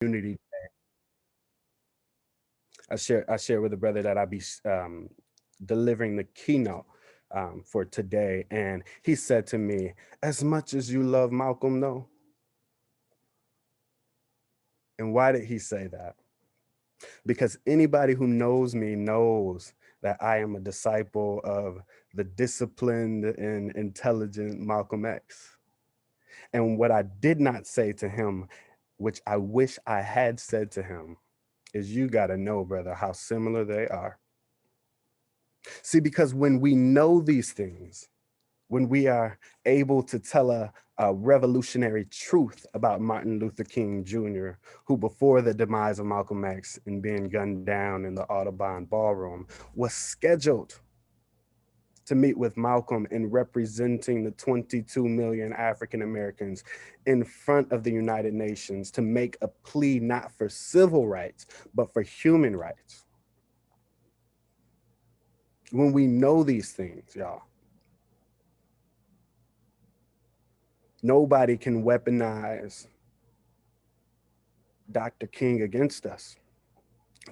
Unity. I share with a brother that I'll be delivering the keynote for today, and he said to me, "As much as you love Malcolm, though." And why did he say that? Because anybody who knows me knows that I am a disciple of the disciplined and intelligent Malcolm X. And what I did not say to him, which I wish I had said to him, is you got to know, brother, how similar they are. See, because when we know these things, when we are able to tell a revolutionary truth about Martin Luther King Jr., who before the demise of Malcolm X and being gunned down in the Audubon Ballroom was scheduled to meet with Malcolm in representing the 22 million African Americans in front of the United Nations to make a plea not for civil rights, but for human rights. When we know these things, y'all, nobody can weaponize Dr. King against us.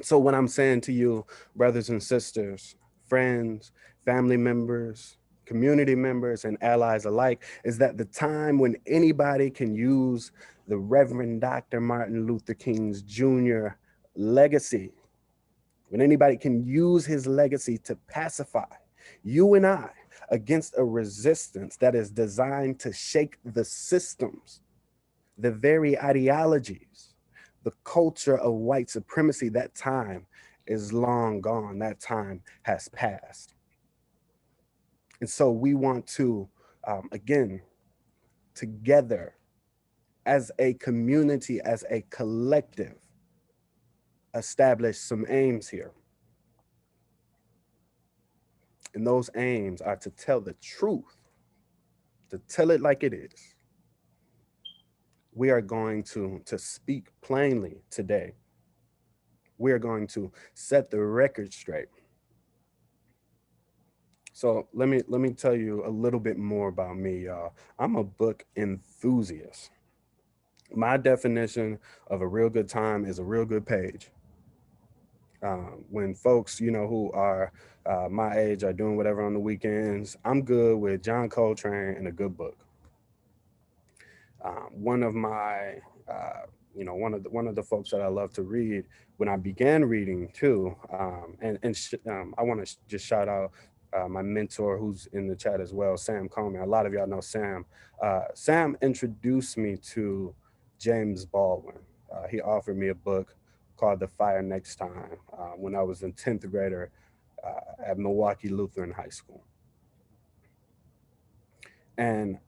So, what I'm saying to you, brothers and sisters, friends, family members, community members, and allies alike, is that the time when anybody can use the Reverend Dr. Martin Luther King's Jr. legacy, when anybody can use his legacy to pacify you and I against a resistance that is designed to shake the systems, the very ideologies, the culture of white supremacy, that time is long gone. That time has passed. And so we want to, again, together as a community, as a collective, establish some aims here. And those aims are to tell the truth, to tell it like it is. We are going to speak plainly today. We are going to set the record straight. So let me tell you a little bit more about me, y'all. I'm a book enthusiast. My definition of a real good time is a real good page. When folks, who are my age are doing whatever on the weekends, I'm good with John Coltrane and a good book. One of my, one of the folks that I love to read when I began reading too, I want to just shout out my mentor who's in the chat as well, Sam Coleman. A lot of y'all know Sam. Sam introduced me to James Baldwin. He offered me a book called The Fire Next Time when I was in 10th grader at Milwaukee Lutheran High School. And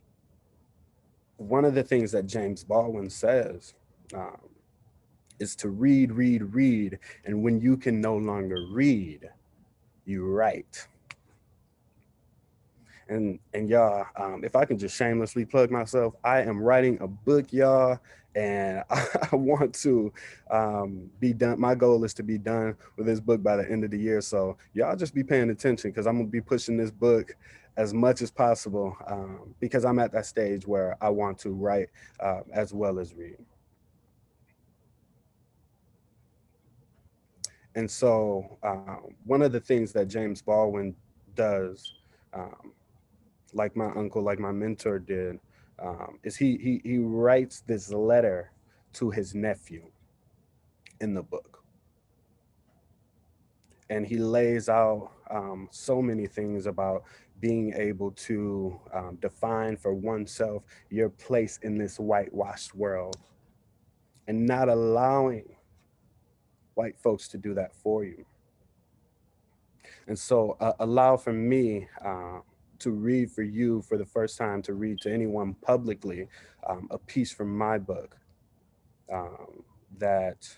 one of the things that James Baldwin says um, is to read, read, read. And when you can no longer read, you write. And y'all, if I can just shamelessly plug myself, I am writing a book, y'all, and I want to be done. My goal is to be done with this book by the end of the year. So y'all just be paying attention because I'm gonna be pushing this book as much as possible because I'm at that stage where I want to write as well as read. And so one of the things that James Baldwin does, um, like my uncle, like my mentor did, is he writes this letter to his nephew in the book, and he lays out so many things about being able to define for oneself your place in this whitewashed world, and not allowing white folks to do that for you. And so, allow for me to read for you for the first time, to read to anyone publicly a piece from my book um, that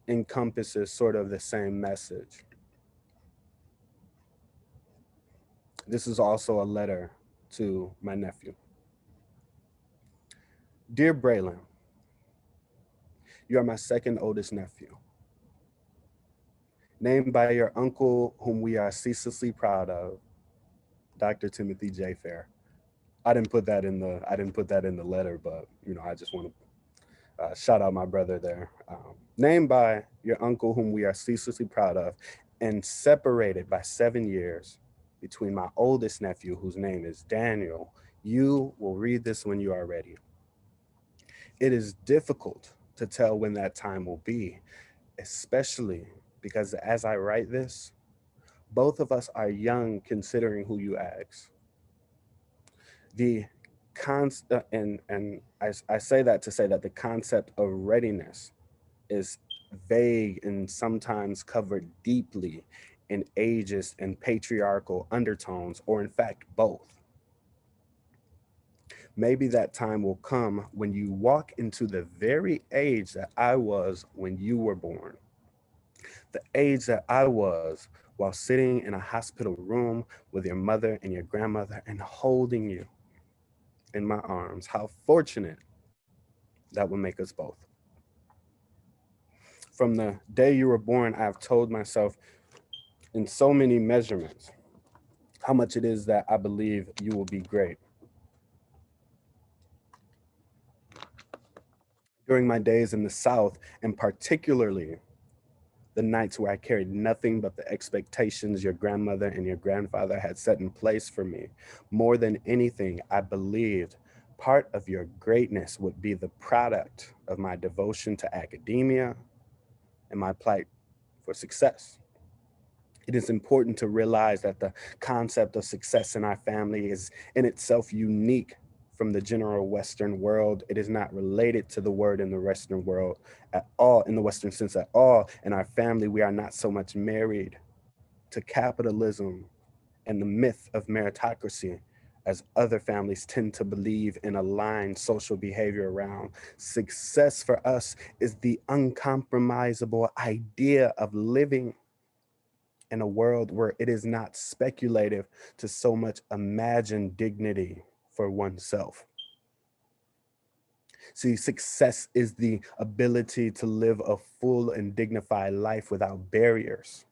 encompasses sort of the same message. This is also a letter to my nephew. Dear Braylon, you are my second oldest nephew, named by your uncle, whom we are ceaselessly proud of, Dr. Timothy J. Fair. I didn't put that in the letter, but I just want to Shout out my brother there. Named by your uncle, whom we are ceaselessly proud of, and separated by 7 years between my oldest nephew, whose name is Daniel. You will read this when you are ready. It is difficult to tell when that time will be, especially because as I write this, both of us are young considering who you ask. The I say that to say that the concept of readiness is vague and sometimes covered deeply in ageist and patriarchal undertones, or in fact, both. Maybe that time will come when you walk into the very age that I was when you were born, the age that I was while sitting in a hospital room with your mother and your grandmother and holding you in my arms. How fortunate that would make us both. From the day you were born, I've told myself in so many measurements how much it is that I believe you will be great. During my days in the South, and particularly the nights where I carried nothing but the expectations your grandmother and your grandfather had set in place for me, more than anything, I believed part of your greatness would be the product of my devotion to academia and my plight for success. It is important to realize that the concept of success in our family is in itself unique from the general Western world. It is not related to the word in the Western world at all, in the Western sense at all. In our family, we are not so much married to capitalism and the myth of meritocracy as other families tend to believe in aligned social behavior around. Success for us is the uncompromisable idea of living in a world where it is not speculative to so much imagine dignity for oneself. See, success is the ability to live a full and dignified life without barriers.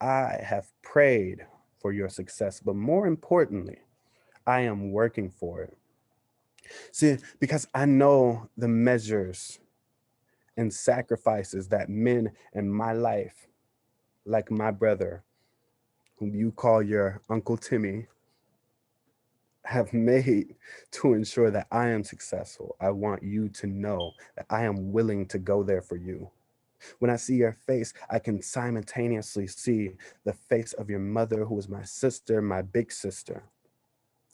I have prayed for your success, but more importantly, I am working for it. See, because I know the measures and sacrifices that men in my life, like my brother, whom you call your Uncle Timmy, have made to ensure that I am successful. I want you to know that I am willing to go there for you. When I see your face, I can simultaneously see the face of your mother, who is my sister, my big sister.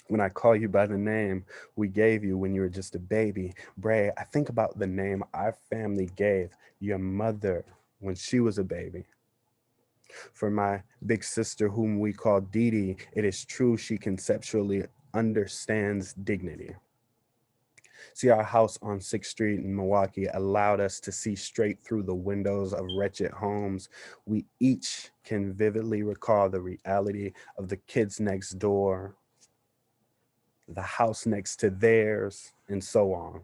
When I call you by the name we gave you when you were just a baby, Bray, I think about the name our family gave your mother when she was a baby. For my big sister, whom we call Dee Dee, it is true she conceptually understands dignity. See, our house on 6th Street in Milwaukee allowed us to see straight through the windows of wretched homes. We each can vividly recall the reality of the kids next door, the house next to theirs, and so on.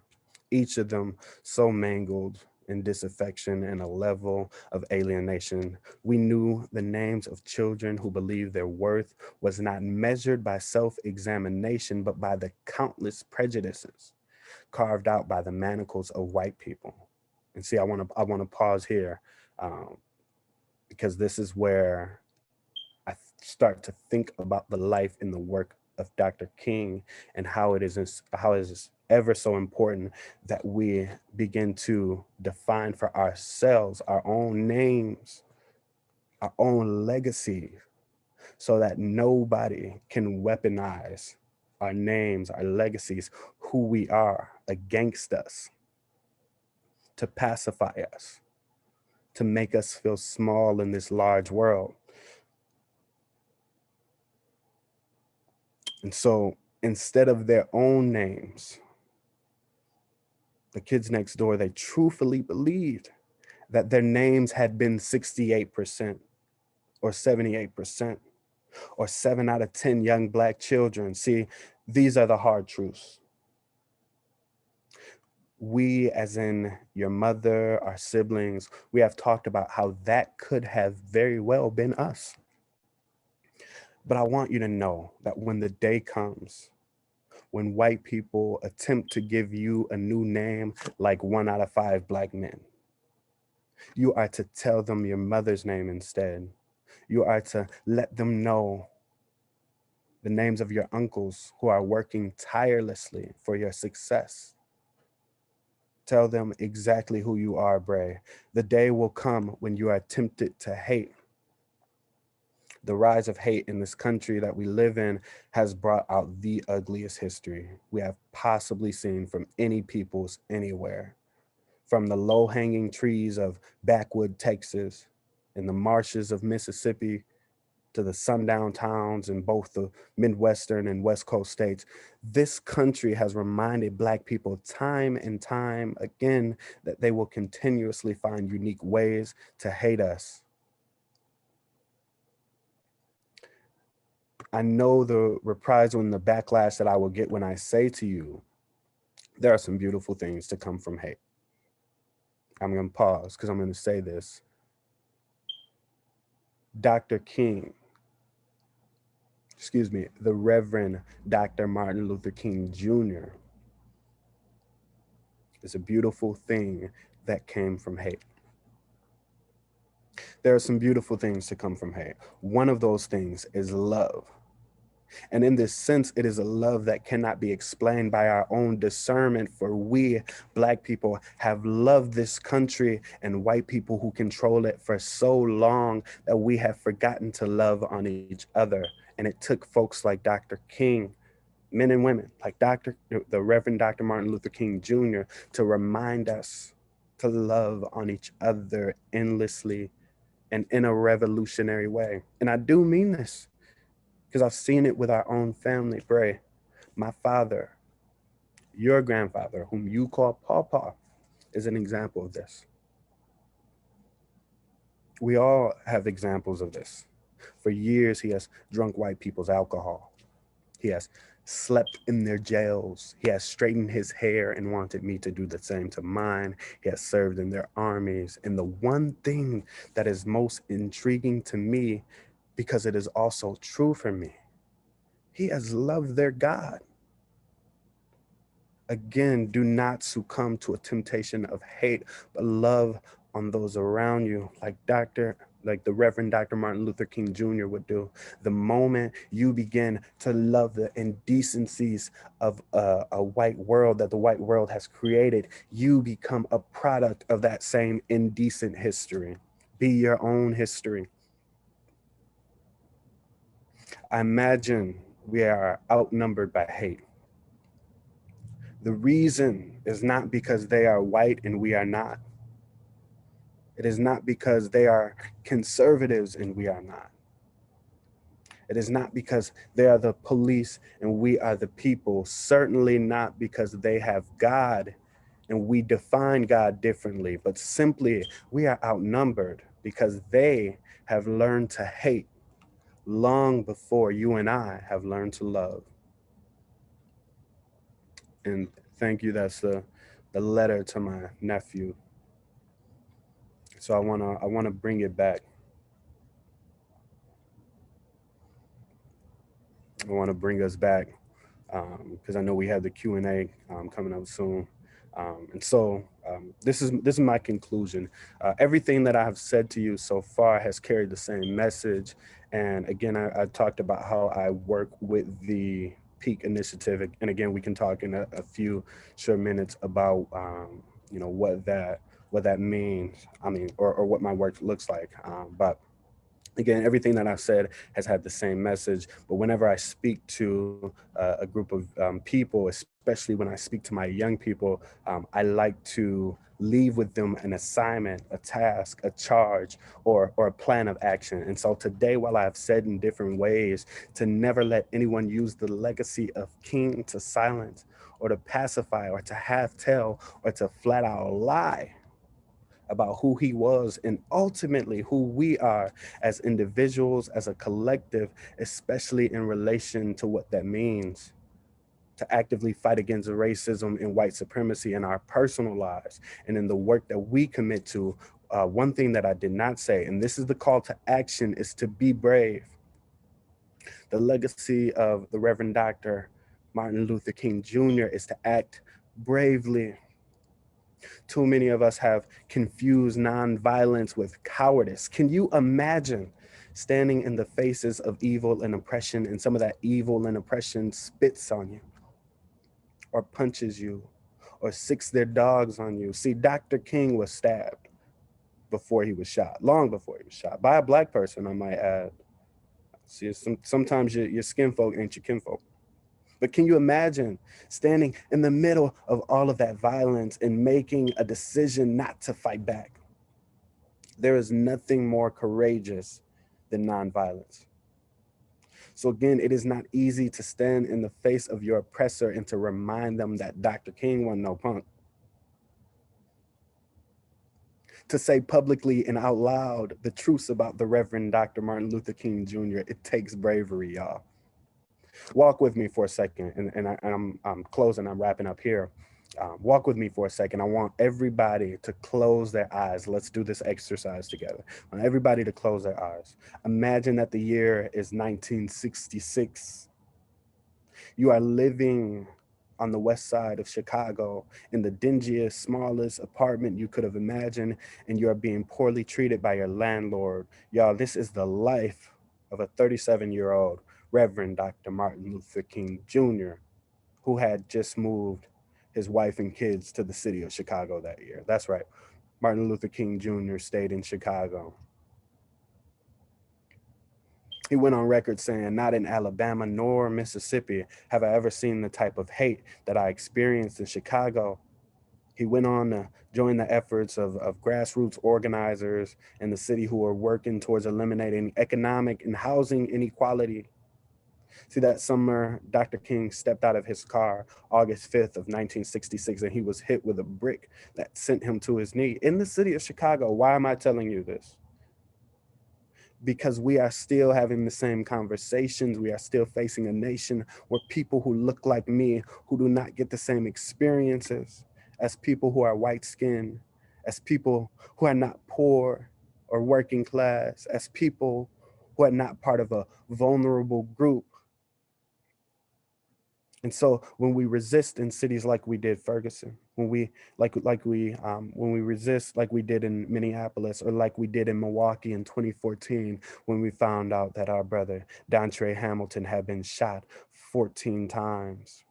Each of them so mangled in disaffection and a level of alienation. We knew the names of children who believed their worth was not measured by self examination, but by the countless prejudices carved out by the manacles of white people. And see, I want to pause here, um, because this is where I start to think about the life and the work of Dr. King and how it is ever so important that we begin to define for ourselves our own names, our own legacy, so that nobody can weaponize our names, our legacies, who we are against us, to pacify us, to make us feel small in this large world. And so instead of their own names, the kids next door, they truthfully believed that their names had been 68% or 78% or 7 out of 10 young Black children. See, these are the hard truths. We, as in your mother, our siblings, we have talked about how that could have very well been us. But I want you to know that when the day comes when white people attempt to give you a new name like 1 out of 5 Black men. You are to tell them your mother's name instead. You are to let them know the names of your uncles who are working tirelessly for your success. Tell them exactly who you are, Bray. The day will come when you are tempted to hate. The rise of hate in this country that we live in has brought out the ugliest history we have possibly seen from any peoples anywhere. From the low hanging trees of backwood Texas and the marshes of Mississippi to the sundown towns in both the Midwestern and West Coast states, this country has reminded Black people time and time again that they will continuously find unique ways to hate us. I know the reprisal and the backlash that I will get when I say to you, there are some beautiful things to come from hate. I'm going to pause because I'm going to say this. Dr. King, the Reverend Dr. Martin Luther King Jr. is a beautiful thing that came from hate. There are some beautiful things to come from hate. One of those things is love. And in this sense, it is a love that cannot be explained by our own discernment, for we, Black people, have loved this country and white people who control it for so long that we have forgotten to love on each other. And it took folks like Dr. King, men and women like the Reverend Dr. Martin Luther King Jr., to remind us to love on each other endlessly and in a revolutionary way. And I do mean this because I've seen it with our own family. Bray, my father, your grandfather, whom you call Pawpaw, is an example of this. We all have examples of this. For years, he has drunk white people's alcohol. He has slept in their jails. He has straightened his hair and wanted me to do the same to mine. He has served in their armies. And the one thing that is most intriguing to me, because it is also true for me, he has loved their God. Again, do not succumb to a temptation of hate, but love on those around you, like the Reverend Dr. Martin Luther King Jr. would do. The moment you begin to love the indecencies of a white world that the white world has created, you become a product of that same indecent history. Be your own history. I imagine we are outnumbered by hate. The reason is not because they are white and we are not. It is not because they are conservatives and we are not. It is not because they are the police and we are the people. Certainly not because they have God and we define God differently, but simply we are outnumbered because they have learned to hate long before you and I have learned to love. And thank you. That's the letter to my nephew. So I wanna bring it back. I want to bring us back because I know we have the Q&A coming up soon. This is my conclusion. Everything that I have said to you so far has carried the same message. And again, I talked about how I work with the Peak Initiative. And again, we can talk in a few short minutes about what that means. I mean, or what my work looks like. But again, everything that I've said has had the same message. But whenever I speak to a group of people, especially when I speak to my young people, I like to leave with them an assignment, a task, a charge, or a plan of action. And so today, while I have said in different ways to never let anyone use the legacy of King to silence or to pacify or to half tell or to flat out lie about who he was and ultimately who we are as individuals, as a collective, especially in relation to what that means to actively fight against racism and white supremacy in our personal lives and in the work that we commit to. One thing that I did not say, and this is the call to action, is to be brave. The legacy of the Reverend Dr. Martin Luther King Jr. is to act bravely. Too many of us have confused nonviolence with cowardice. Can you imagine standing in the faces of evil and oppression, and some of that evil and oppression spits on you, or punches you, or sicks their dogs on you? See, Dr. King was stabbed before he was shot, long before he was shot, by a Black person, I might add. See, sometimes your skin folk ain't your kinfolk. But can you imagine standing in the middle of all of that violence and making a decision not to fight back? There is nothing more courageous than nonviolence. So again, it is not easy to stand in the face of your oppressor and to remind them that Dr. King wasn't no punk. To say publicly and out loud the truths about the Reverend Dr. Martin Luther King Jr., it takes bravery, y'all. Walk with me for a second, I'm closing, I'm wrapping up here. Walk with me for a second. I want everybody to close their eyes. Let's do this exercise together. I want everybody to close their eyes. Imagine that the year is 1966. You are living on the west side of Chicago in the dingiest, smallest apartment you could have imagined, and you are being poorly treated by your landlord. Y'all, this is the life of a 37-year-old Reverend Dr. Martin Luther King Jr., who had just moved his wife and kids to the city of Chicago that year. That's right. Martin Luther King Jr. stayed in Chicago. He went on record saying, "Not in Alabama nor Mississippi have I ever seen the type of hate that I experienced in Chicago." He went on to join the efforts of grassroots organizers in the city who are working towards eliminating economic and housing inequality. See, that summer, Dr. King stepped out of his car August 5th of 1966, and he was hit with a brick that sent him to his knee in the city of Chicago. Why am I telling you this? Because we are still having the same conversations. We are still facing a nation where people who look like me, who do not get the same experiences as people who are white skinned, as people who are not poor or working class, as people who are not part of a vulnerable group. And so when we resist in cities like we did Ferguson, when we when we resist like we did in Minneapolis, or like we did in Milwaukee in 2014, when we found out that our brother Dontre Hamilton had been shot 14 times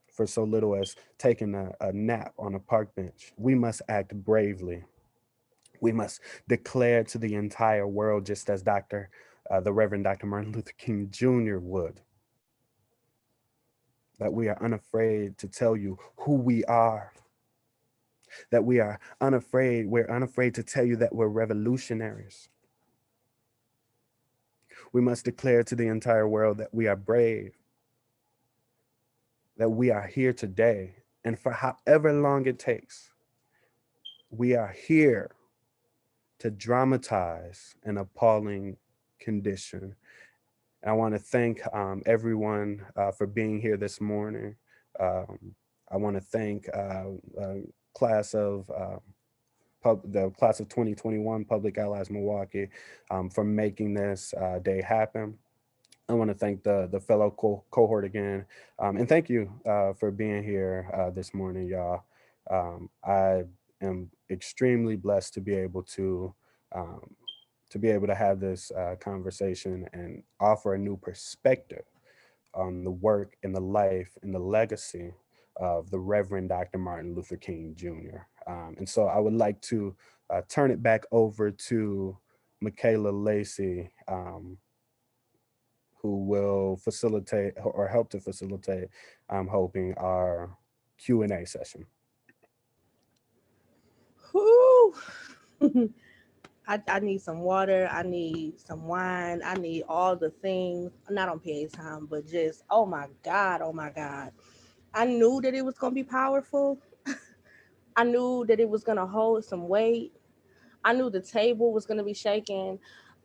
for so little as taking a nap on a park bench, we must act bravely. We must declare to the entire world, just as the Reverend Dr. Martin Luther King Jr. would, that we are unafraid to tell you who we are, that we're unafraid to tell you that we're revolutionaries. We must declare to the entire world that we are brave, that we are here today, and for however long it takes, we are here to dramatize an appalling condition. I want to thank everyone for being here this morning. I want to thank class of the class of 2021 Public Allies Milwaukee for making this day happen. I want to thank the fellow cohort again, and thank you for being here this morning, y'all. I am extremely blessed um, to be able to have this conversation and offer a new perspective on the work and the life and the legacy of the Reverend Dr. Martin Luther King Jr. And so I would like to turn it back over to Michaela Lacey, who will facilitate or help to facilitate, I'm hoping, our Q&A session. Whew. I need some water. I need some wine. I need all the things. Not on PA time, but just, oh my God, oh my God. I knew that it was going to be powerful. I knew that it was going to hold some weight. I knew the table was gonna be shaking.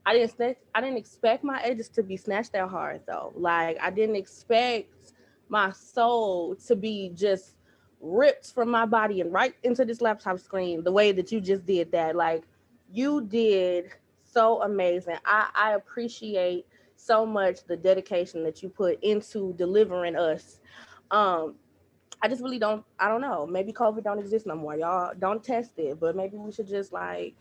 I didn't expect my edges to be snatched that hard though. Like I didn't expect my soul to be just ripped from my body and right into this laptop screen the way that you just did that. Like you did so amazing. I appreciate so much the dedication that you put into delivering us. Um, I just really don't. I don't know. Maybe COVID don't exist no more. Y'all don't test it, but maybe we should just like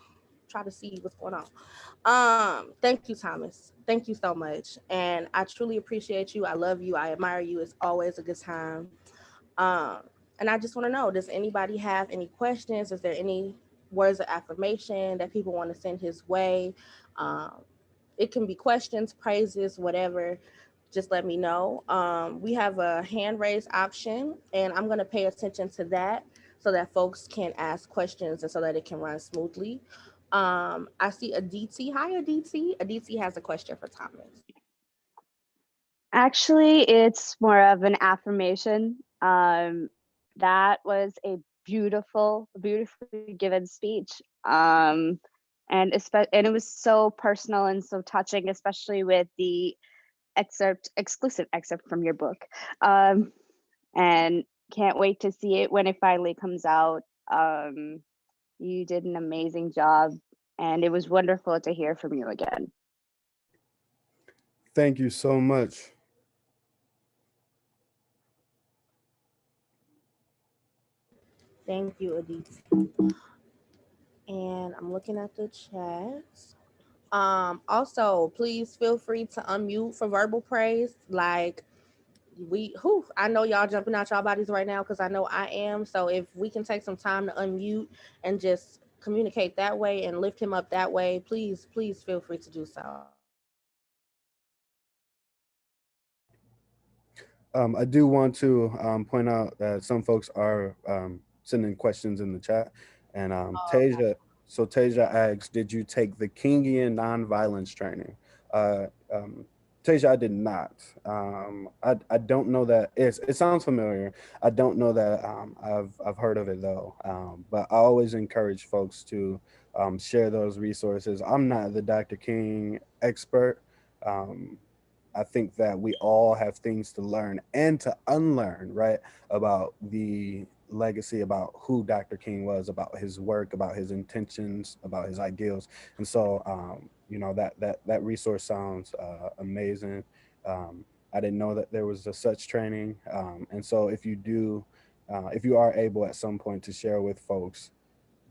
try to see what's going on. Thank you, Thomas. Thank you so much, and I truly appreciate you. I love you. I admire you. It's always a good time. Um, and I just want to know: does anybody have any questions? Is there any words of affirmation that people want to send his way? Um, it can be questions, praises, whatever. Just let me know. We have a hand raise option, and I'm going to pay attention to that so that folks can ask questions and so that it can run smoothly. I see Aditi. Hi, Aditi. Aditi has a question for Thomas. Actually, it's more of an affirmation. That was a beautifully given speech. And it was so personal and so touching, especially with the exclusive excerpt from your book. Um, and can't wait to see it when it finally comes out. Um, you did an amazing job, and it was wonderful to hear from you again. Thank you so much. Thank you, Aditi. And I'm looking at the chats. Also, please feel free to unmute for verbal praise. Like I know y'all jumping out y'all bodies right now because I know I am. So if we can take some time to unmute and just communicate that way and lift him up that way, please feel free to do so. I do want to point out that some folks are sending questions in the chat, and Tasia asks, "Did you take the Kingian nonviolence training?" Uh, um, Tasia, I did not. I don't know that it sounds familiar. I don't know that I've heard of it though. But I always encourage folks to share those resources. I'm not the Dr. King expert. Um, I think that we all have things to learn and to unlearn, right? About the legacy, about who Dr. King was, about his work, about his intentions, about his ideals. And so, that resource sounds amazing. I didn't know that there was a such training. And so, if you are able at some point to share with folks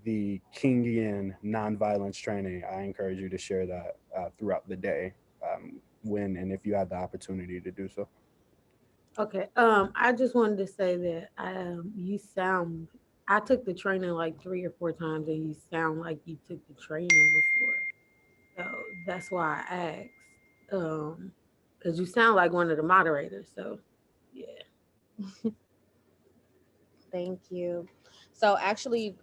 the Kingian nonviolence training, I encourage you to share that throughout the day, when and if you have the opportunity to do so. Okay. I just wanted to say that you sound. I took the training like 3 or 4 times, and you sound like you took the training before. So that's why I asked. Because you sound like one of the moderators. So yeah. Thank you. So actually,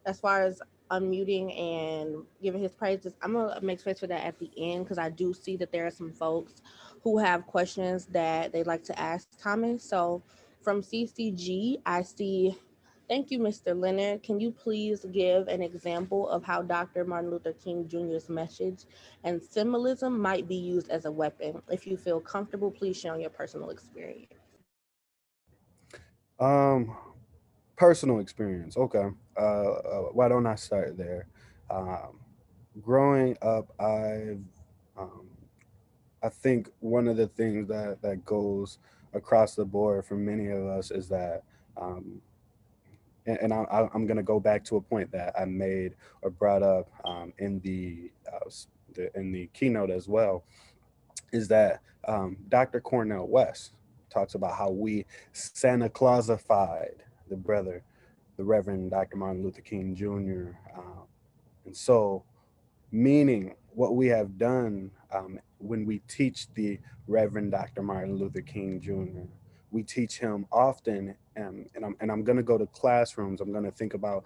as far as unmuting and giving his praises, I'm gonna make space for that at the end because I do see that there are some folks who have questions that they'd like to ask Thomas. So from CCG, I see. Thank you, Mr. Leonard. Can you please give an example of how Dr. Martin Luther King Jr.'s message and symbolism might be used as a weapon? If you feel comfortable, please share on your personal experience. Um, Personal experience. Okay. Why don't I start there? Um, Growing up, um, I think one of the things that goes across the board for many of us is that, um, I'm going to go back to a point that I made or brought up in the keynote as well, is that Dr. Cornell West talks about how we Santa Clausified the brother, the Reverend Dr. Martin Luther King Jr. And so, meaning what we have done when we teach the Reverend Dr. Martin Luther King Jr., we teach him often, and I'm going to go to classrooms. I'm going to think about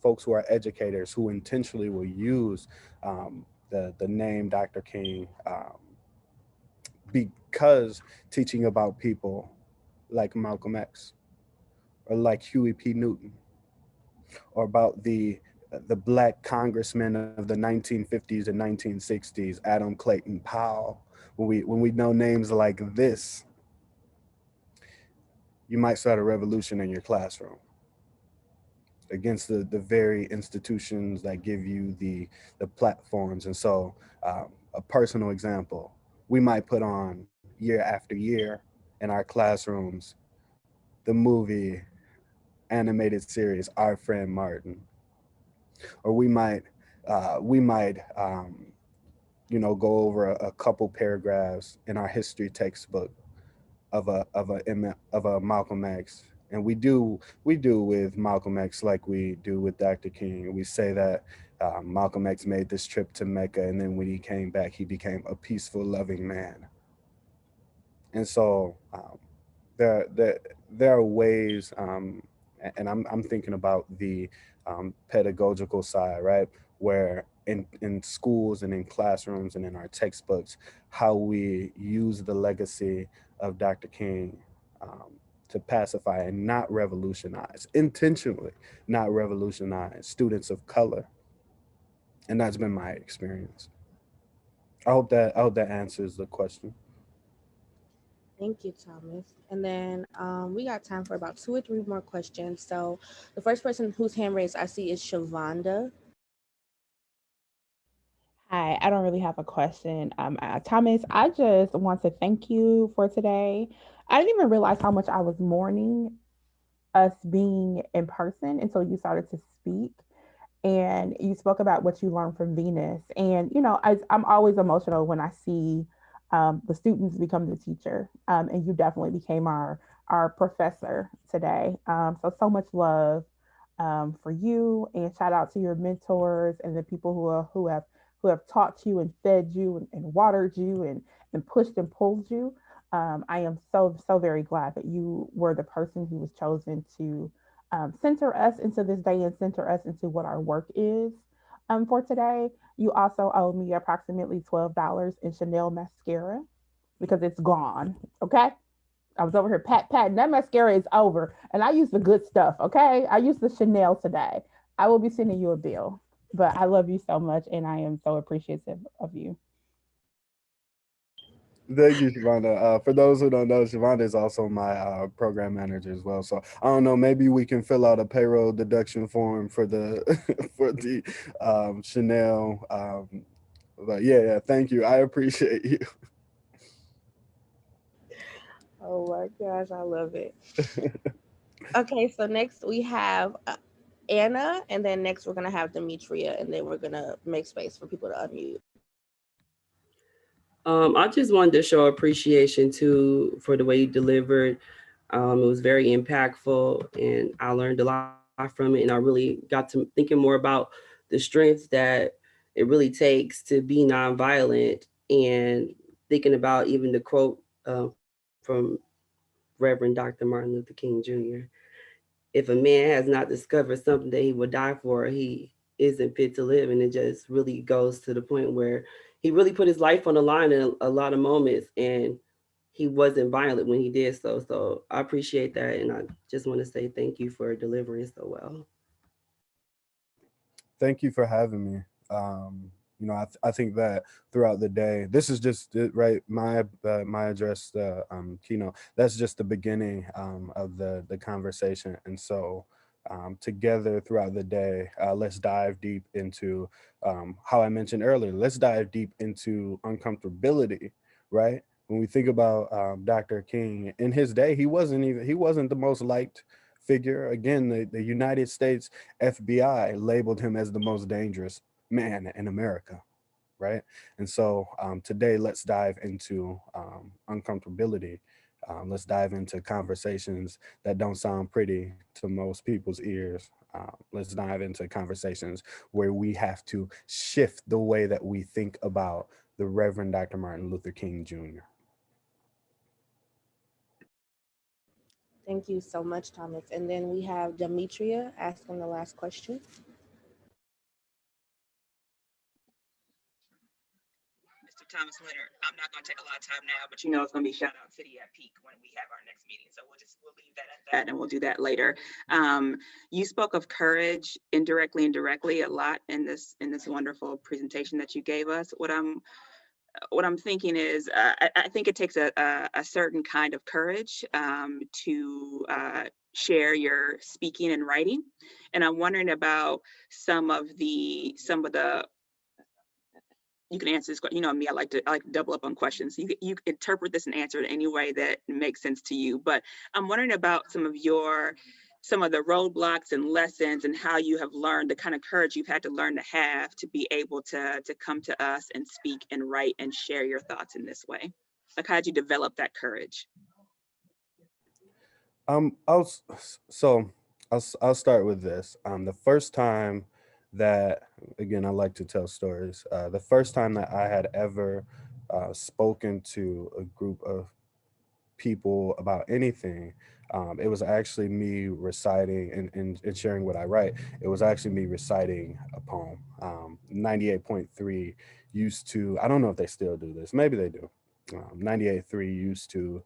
folks who are educators who intentionally will use the name Dr. King, because teaching about people like Malcolm X or like Huey P. Newton or about the black congressmen of the 1950s and 1960s, Adam Clayton Powell. When we know names like this, you might start a revolution in your classroom against the very institutions that give you the platforms. And so a personal example. We might put on year after year in our classrooms the movie animated series Our Friend Martin, or we might go over a couple paragraphs in our history textbook of a Malcolm X, and we do with Malcolm X like we do with Dr. King. We say that Malcolm X made this trip to Mecca, and then when he came back, he became a peaceful, loving man. And so there there are ways, and I'm thinking about the pedagogical side, right? Where in schools and in classrooms and in our textbooks, how we use the legacy of Dr. King um, to pacify and not revolutionize, intentionally not revolutionize students of color, and that's been my experience. I hope that answers the question. Thank you, Thomas. And then we got time for about two or three more questions. So the first person whose hand raised I see is Shavonda. Hi, I don't really have a question. Thomas, I just want to thank you for today. I didn't even realize how much I was mourning us being in person until you started to speak. And you spoke about what you learned from Venus. And, I'm always emotional when I see the students become the teacher. And you definitely became our professor today. So much love for you, and shout out to your mentors and the people who have taught you and fed you and watered you and pushed and pulled you. I am so very glad that you were the person who was chosen to center us into this day and center us into what our work is for today. You also owe me approximately $12 in Chanel mascara because it's gone. Okay. I was over here patting. That mascara is over. And I use the good stuff. Okay. I use the Chanel today. I will be sending you a bill. But I love you so much and I am so appreciative of you. Thank you, Shavonda. For those who don't know, Shavonda is also my program manager as well. So I don't know, maybe we can fill out a payroll deduction form for the for the Chanel. But yeah, thank you. I appreciate you. Oh my gosh, I love it. Okay, so next we have Anna, and then next we're gonna have Demetria, and then we're gonna make space for people to unmute. I just wanted to show appreciation too for the way you delivered. It was very impactful, and I learned a lot from it. And I really got to thinking more about the strength that it really takes to be nonviolent, and thinking about even the quote from Reverend Dr. Martin Luther King Jr. If a man has not discovered something that he would die for, he isn't fit to live. And it just really goes to the point where he really put his life on the line in a lot of moments, and he wasn't violent when he did so. So I appreciate that. And I just want to say thank you for delivering so well. Thank you for having me. I think that throughout the day, this is just it, right. My address, the keynote. That's just the beginning of the conversation, and so together throughout the day, let's dive deep into how I mentioned earlier. Let's dive deep into uncomfortability, right? When we think about Dr. King in his day, he wasn't the most liked figure. Again, the United States FBI labeled him as the most dangerous man in America, right? And so today, let's dive into uncomfortability. Let's dive into conversations that don't sound pretty to most people's ears. Let's dive into conversations where we have to shift the way that we think about the Reverend Dr. Martin Luther King Jr. Thank you so much, Thomas. And then we have Demetria asking the last question. Mr. Thomas Winter. I'm not going to take a lot of time now, but you know it's going to be shout out city at peak when we have our next meeting. So we'll leave that at that, and we'll do that later. You spoke of courage indirectly and directly a lot in this wonderful presentation that you gave us. What I'm thinking is, I think it takes a certain kind of courage to share your speaking and writing, and I'm wondering about some of the you can answer this question. You know me, I like to double up on questions. You can interpret this and answer it any way that makes sense to you. But I'm wondering about some of the roadblocks and lessons and how you have learned, the kind of courage you've had to learn to have to be able to come to us and speak and write and share your thoughts in this way. Like, how did you develop that courage? I'll so I'll start with this. The first time that, again, I like to tell stories. The first time that I had ever spoken to a group of people about anything, it was actually me reciting and sharing what I write. It was actually me reciting a poem. 98.3 used to, I don't know if they still do this, maybe they do. 98.3 used to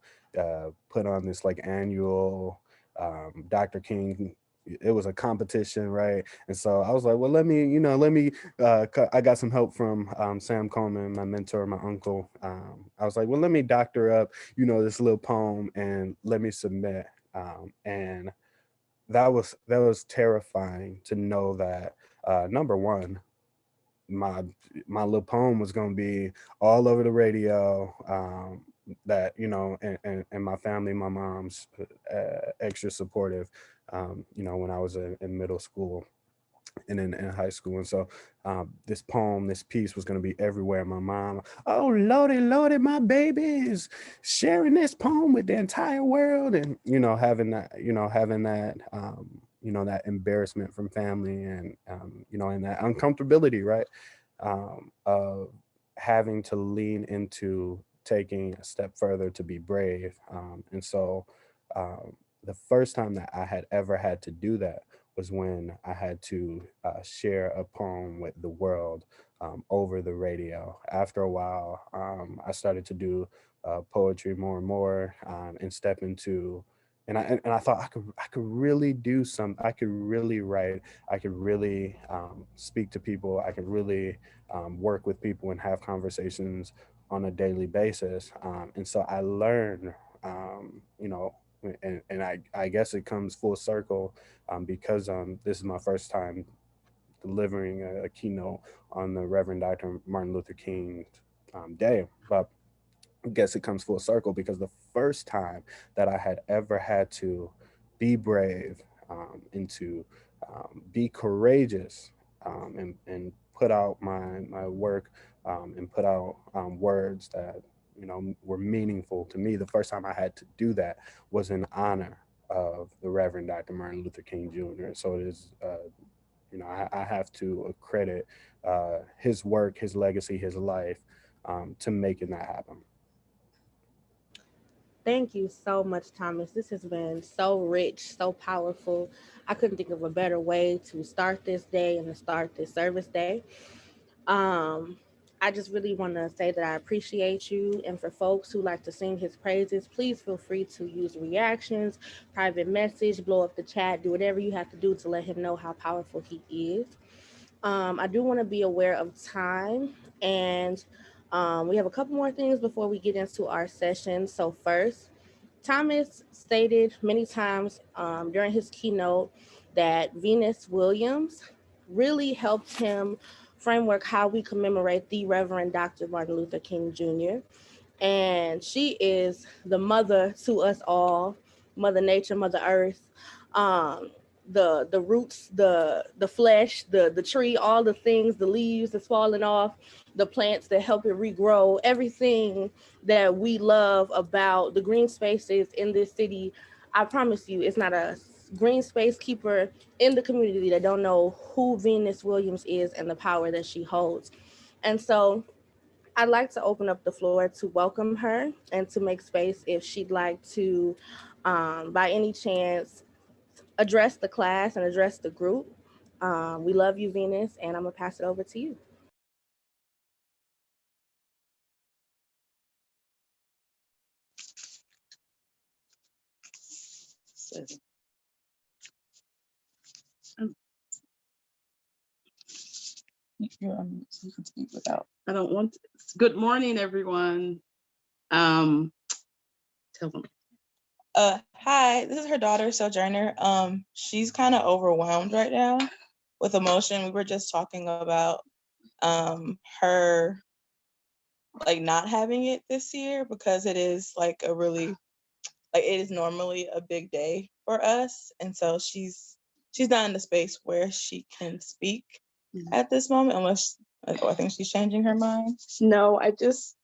put on this like annual Dr. King. It was a competition, right? And so I was like, well, I got some help from Sam Coleman, my mentor, my uncle. I was like, well, let me doctor up, this little poem and let me submit. And that was terrifying to know that, number one, my my little poem was going to be all over the radio, that and my family, my mom's extra supportive, when I was in middle school and in high school. And so this poem, this piece was going to be everywhere. My mom, oh lordy lordy, my baby is sharing this poem with the entire world. And that embarrassment from family, and and that uncomfortability, right, of having to lean into taking a step further to be brave. And so the first time that I had ever had to do that was when I had to share a poem with the world, over the radio. After a while, I started to do poetry more and more, and step into, and I thought I could really do some. I could really write. I could really speak to people. I could really work with people and have conversations on a daily basis. And so I learned, and I guess it comes full circle, because this is my first time delivering a keynote on the Reverend Dr. Martin Luther King Day. But I guess it comes full circle because the first time that I had ever had to be brave, and to be courageous, and put out my work, and put out words that were meaningful to me. The first time I had to do that was in honor of the Reverend Dr. Martin Luther King Jr. So it is, I have to credit his work, his legacy, his life, to making that happen. Thank you so much, Thomas. This has been so rich, so powerful. I couldn't think of a better way to start this day and to start this service day. Um, I just really want to say that I appreciate you. And for folks who like to sing his praises, please feel free to use reactions, private message, blow up the chat, do whatever you have to do to let him know how powerful he is. I do want to be aware of time, and we have a couple more things before we get into our session. So first, Thomas stated many times during his keynote that Venus Williams really helped him framework how we commemorate the Reverend Dr. Martin Luther King Jr. And she is the mother to us all, Mother Nature, Mother Earth, um, the roots, the flesh, the tree, all the things, the leaves that's falling off, the plants that help it regrow, everything that we love about the green spaces in this city. I promise you, it's not a green space keeper in the community that don't know who Venus Williams is and the power that she holds. And so I'd like to open up the floor to welcome her and to make space if she'd like to, by any chance, address the class and address the group. We love you, Venus, and I'm gonna pass it over to you. So you can speak without. I don't want to. Good morning, everyone. Tell them. Hi, this is her daughter, Sojourner. She's kind of overwhelmed right now with emotion. We were just talking about her like not having it this year, because it is like a really, like it is normally a big day for us. And so she's not in the space where she can speak at this moment, unless I think she's changing her mind. No, I just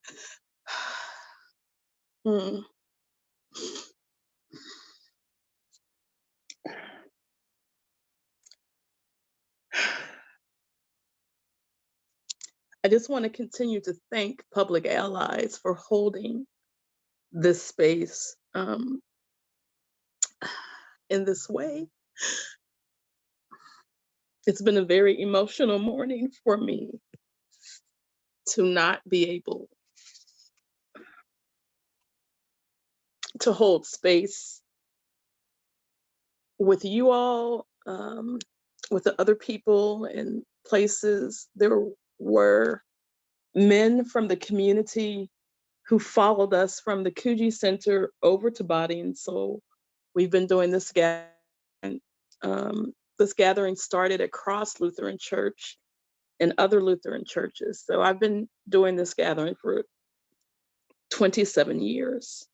I just want to continue to thank Public Allies for holding this space in this way. It's been a very emotional morning for me to not be able to hold space with you all, with the other people and places. There were men from the community who followed us from the Coogee Center over to Body and Soul. We've been doing this gathering. This gathering started at Cross Lutheran Church and other Lutheran churches. So I've been doing this gathering for 27 years.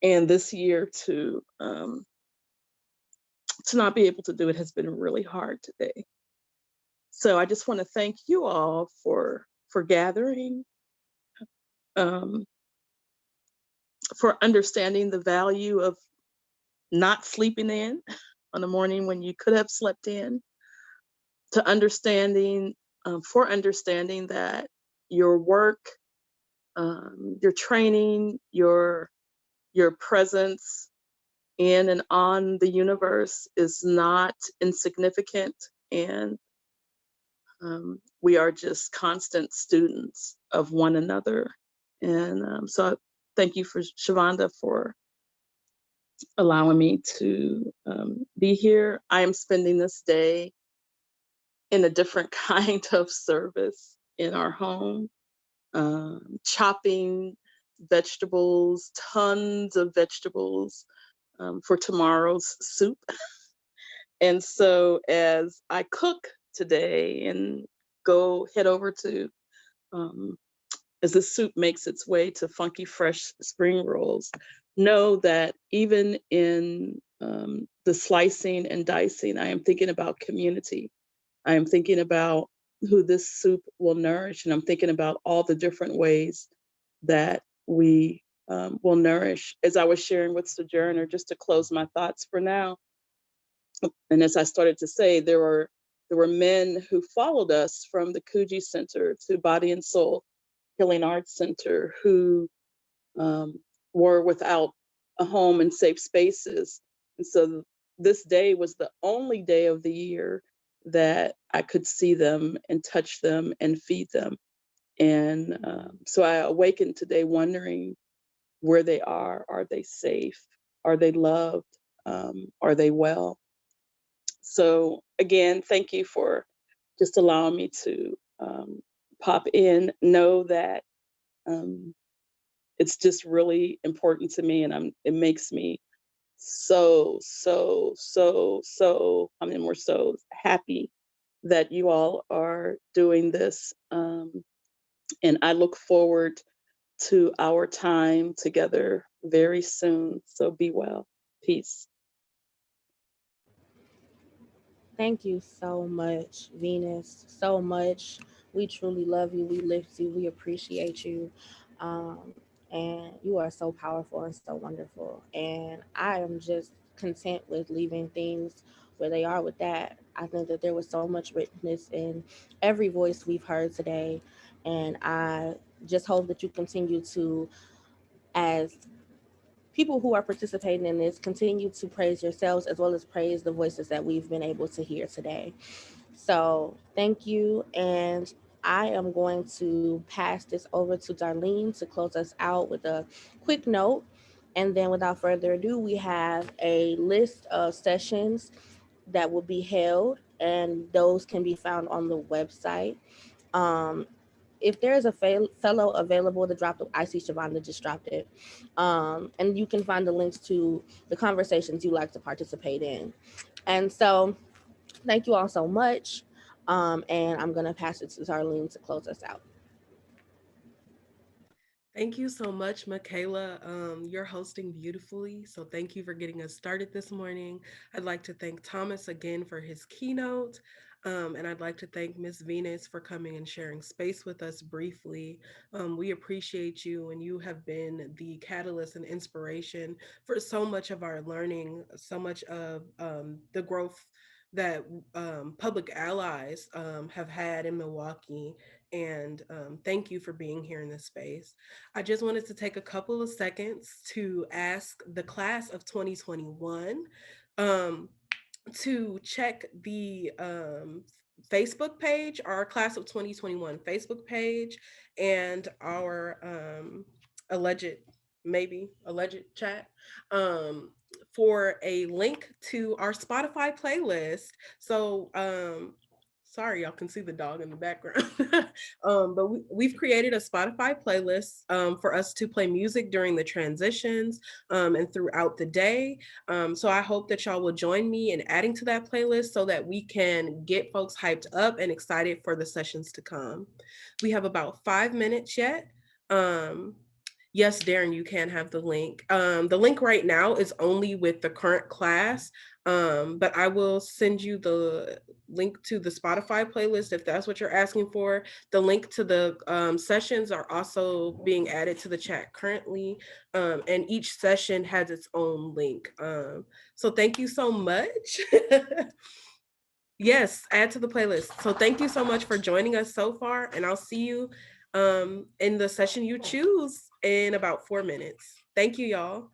And this year to not be able to do it has been really hard today. So I just want to thank you all for gathering, for understanding the value of not sleeping in on the morning when you could have slept in, to understanding, for understanding that your work, your training, your presence in and on the universe is not insignificant, and we are just constant students of one another. And so thank you for Shavonda for allowing me to be here. I am spending this day in a different kind of service in our home, chopping vegetables, tons of vegetables for tomorrow's soup. And so as I cook today and head over to, as the soup makes its way to funky fresh spring rolls, know that even in the slicing and dicing, I am thinking about community. I am thinking about who this soup will nourish, and I'm thinking about all the different ways that we will nourish. As I was sharing with Sojourner, just to close my thoughts for now, and as I started to say, there were men who followed us from the Coogee Center to Body and Soul Healing Arts Center who were without a home and safe spaces. And so this day was the only day of the year that I could see them and touch them and feed them. And so I awakened today wondering where they are. Are they safe? Are they loved? Are they well? So again, thank you for just allowing me to pop in. Know that it's just really important to me, and it makes me so how many more so happy that you all are doing this. And I look forward to our time together very soon. So be well. Peace. Thank you so much, Venus. So much. We truly love you. We lift you. We appreciate you. Um, and you are so powerful and so wonderful. And I am just content with leaving things where they are with that. I think that there was so much richness in every voice we've heard today. And I just hope that you continue to, as people who are participating in this, continue to praise yourselves as well as praise the voices that we've been able to hear today. So thank you. And I am going to pass this over to Darlene to close us out with a quick note. And then without further ado, we have a list of sessions that will be held, and those can be found on the website. Um, if there is a fellow available to drop I see Shavonda just dropped it. And you can find the links to the conversations you like to participate in. And so thank you all so much. And I'm going to pass it to Darlene to close us out. Thank you so much, Michaela. You're hosting beautifully, so thank you for getting us started this morning. I'd like to thank Thomas again for his keynote, and I'd like to thank Miss Venus for coming and sharing space with us briefly. We appreciate you, and you have been the catalyst and inspiration for so much of our learning, so much of the growth that public allies have had in Milwaukee. And thank you for being here in this space. I just wanted to take a couple of seconds to ask the class of 2021 um, to check the Facebook page, our class of 2021 Facebook page, and our alleged, maybe alleged chat for a link to our Spotify playlist. So, sorry, y'all can see the dog in the background. But we've created a Spotify playlist for us to play music during the transitions and throughout the day. So I hope that y'all will join me in adding to that playlist so that we can get folks hyped up and excited for the sessions to come. We have about 5 minutes yet. Um, yes, Darren, you can have the link. The link right now is only with the current class, but I will send you the link to the Spotify playlist if that's what you're asking for. The link to the sessions are also being added to the chat currently, and each session has its own link. So thank you so much. Yes, add to the playlist. So thank you so much for joining us so far, and I'll see you in the session you choose in about 4 minutes. Thank you, y'all.